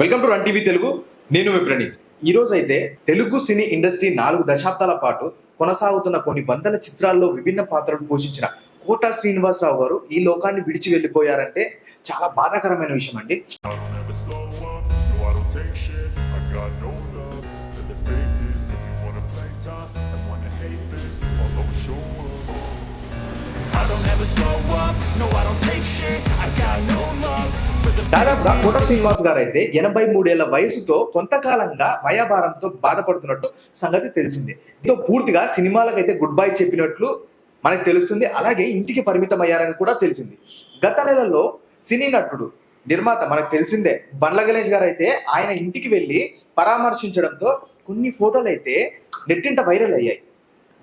Welcome to run TV Telugu. నేను మీ ప్రణీత్. ఈ రోజు అయితే తెలుగు సినీ ఇండస్ట్రీ 4 దశాబ్దాల పాటు కొనసాగుతున్న కొన్ని వందల చిత్రాల్లో విభిన్న పాత్రలు పోషించిన కోట శ్రీనివాసరావు గారు ఈ లోకాన్ని విడిచి వెళ్ళిపోయారంటే చాలా బాధాకరమైన విషయం అండి. దాదాపుగా కోట శ్రీనివాస్ గారు అయితే 83 ఏళ్ల వయసుతో కొంతకాలంగా వయాభారంతో బాధపడుతున్నట్టు సంగతి తెలిసిందే. దీంతో పూర్తిగా సినిమాలకైతే గుడ్ బై చెప్పినట్లు మనకు తెలుస్తుంది. అలాగే ఇంటికి పరిమితం అయ్యారని కూడా తెలిసింది. గత నెలలో సినీ నటుడు నిర్మాత మనకు తెలిసిందే బండ్ల గణేష్ గారు అయితే ఆయన ఇంటికి వెళ్ళి పరామర్శించడంతో కొన్ని ఫోటోలు అయితే నెట్టింట వైరల్ అయ్యాయి.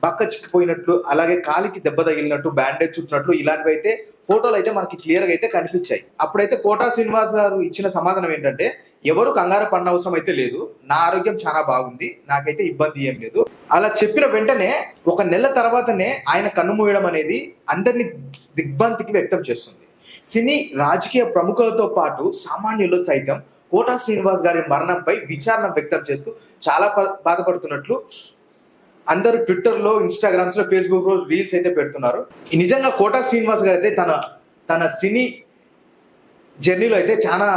బక్క చిక్కిపోయినట్లు, అలాగే కాలికి దెబ్బ తగిలినట్టు, బ్యాండేజ్ చుట్టినట్లు ఇలాంటివి అయితే ఫోటోలు అయితే మనకి క్లియర్ గా అయితే కనిపించాయి. అప్పుడైతే కోట శ్రీనివాస్ గారు ఇచ్చిన సమాధానం ఏంటంటే, ఎవరు కంగారు పడిన అవసరం అయితే లేదు, నా ఆరోగ్యం చాలా బాగుంది, నాకైతే ఇబ్బంది ఏం లేదు. అలా చెప్పిన వెంటనే ఒక నెల తర్వాతనే ఆయన కన్నుమూయడం అనేది అందరినీ దిగ్భ్రాంతికి వ్యక్తం చేస్తుంది. సినీ రాజకీయ ప్రముఖులతో పాటు సామాన్యులు సైతం కోట శ్రీనివాస్ గారి మరణంపై విచారణ వ్యక్తం చేస్తూ చాలా బాధపడుతున్నట్లు అందరూ ట్విట్టర్ లో, ఇన్స్టాగ్రామ్స్ లో, ఫేస్బుక్ లో రీల్స్ అయితే పెడుతున్నారు. నిజంగా కోట శ్రీనివాస్ గారు అయితే తన సినీ జర్నీలో అయితే చాలా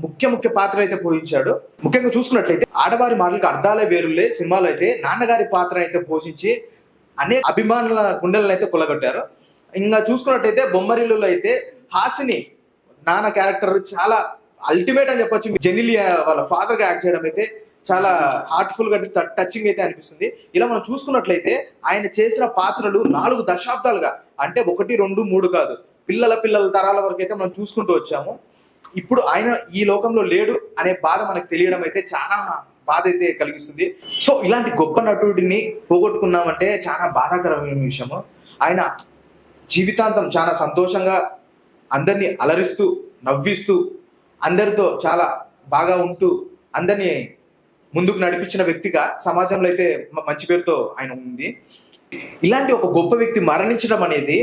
ముఖ్య పాత్రలు అయితే పోషించాడు. ముఖ్యంగా చూసుకున్నట్లయితే ఆడవారి మాటలకు అర్థాలే వేరులే సినిమాలో అయితే నాన్నగారి పాత్ర అయితే పోషించి అనేక అభిమానుల గుండెలను అయితే కొల్లగొట్టారు. ఇంకా చూసుకున్నట్టయితే బొమ్మరిల్లులో అయితే హాసిని నాన్న క్యారెక్టర్ చాలా అల్టిమేట్ అని చెప్పొచ్చు. జెనిలియా వాళ్ళ ఫాదర్ గా యాక్ట్ చేయడం అయితే చాలా హార్ట్ఫుల్ గా టచింగ్ అయితే అనిపిస్తుంది. ఇలా మనం చూసుకున్నట్లయితే ఆయన చేసిన పాత్రలు 4 దశాబ్దాలుగా, అంటే 1, 2, 3 కాదు, పిల్లల తరాల వరకు అయితే మనం చూసుకుంటూ వచ్చాము. ఇప్పుడు ఆయన ఈ లోకంలో లేడు అనే బాధ మనకు తెలియడం అయితే చాలా బాధ అయితే కలిగిస్తుంది. సో ఇలాంటి గొప్ప నటుడిని పోగొట్టుకున్నామంటే చాలా బాధాకరమైన విషయము. ఆయన జీవితాంతం చాలా సంతోషంగా అందరినీ అలరిస్తూ, నవ్విస్తూ, అందరితో చాలా బాగా ఉంటూ అందరినీ ముందుకు నడిపించిన వ్యక్తిగా సమాజంలో అయితే మంచి పేరుతో ఆయన ఉంది. ఇలాంటి ఒక గొప్ప వ్యక్తి మరణించడం అనేది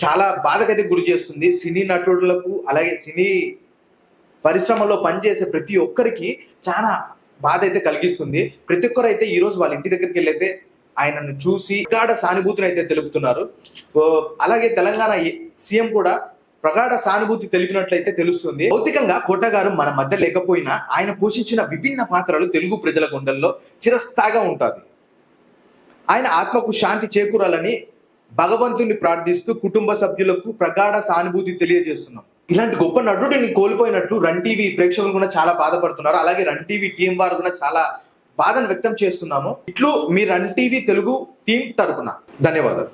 చాలా బాధకైతే గురి చేస్తుంది సినీ నటులకు, అలాగే సినీ పరిశ్రమలో పనిచేసే ప్రతి ఒక్కరికి చాలా బాధ అయితే కలిగిస్తుంది. ప్రతి ఒక్కరు అయితే ఈ రోజు వాళ్ళ ఇంటి దగ్గరికి వెళ్ళైతే ఆయనను చూసి ప్రగాఢ సానుభూతిని అయితే తెలుపుతున్నారు. అలాగే తెలంగాణ సీఎం కూడా ప్రగాఢ సానుభూతి తెలిపినట్లయితే తెలుస్తుంది. భౌతికంగా కోట గారు మన మధ్య లేకపోయినా ఆయన పోషించిన విభిన్న పాత్రలు తెలుగు ప్రజల గుండెల్లో చిరస్థాయిగా ఉంటుంది. ఆయన ఆత్మకు శాంతి చేకూరాలని భగవంతుని ప్రార్థిస్తూ కుటుంబ సభ్యులకు ప్రగాఢ సానుభూతి తెలియజేస్తున్నాం. ఇలాంటి గొప్ప నటుడిని కోల్పోయినట్లు రన్ టీవీ ప్రేక్షకులు కూడా చాలా బాధపడుతున్నారు. అలాగే రన్ టీవీ టీం వారు కూడా చాలా బాధను వ్యక్తం చేస్తున్నాము. ఇట్లు మీ రన్ టీవీ తెలుగు టీం తరపున ధన్యవాదాలు.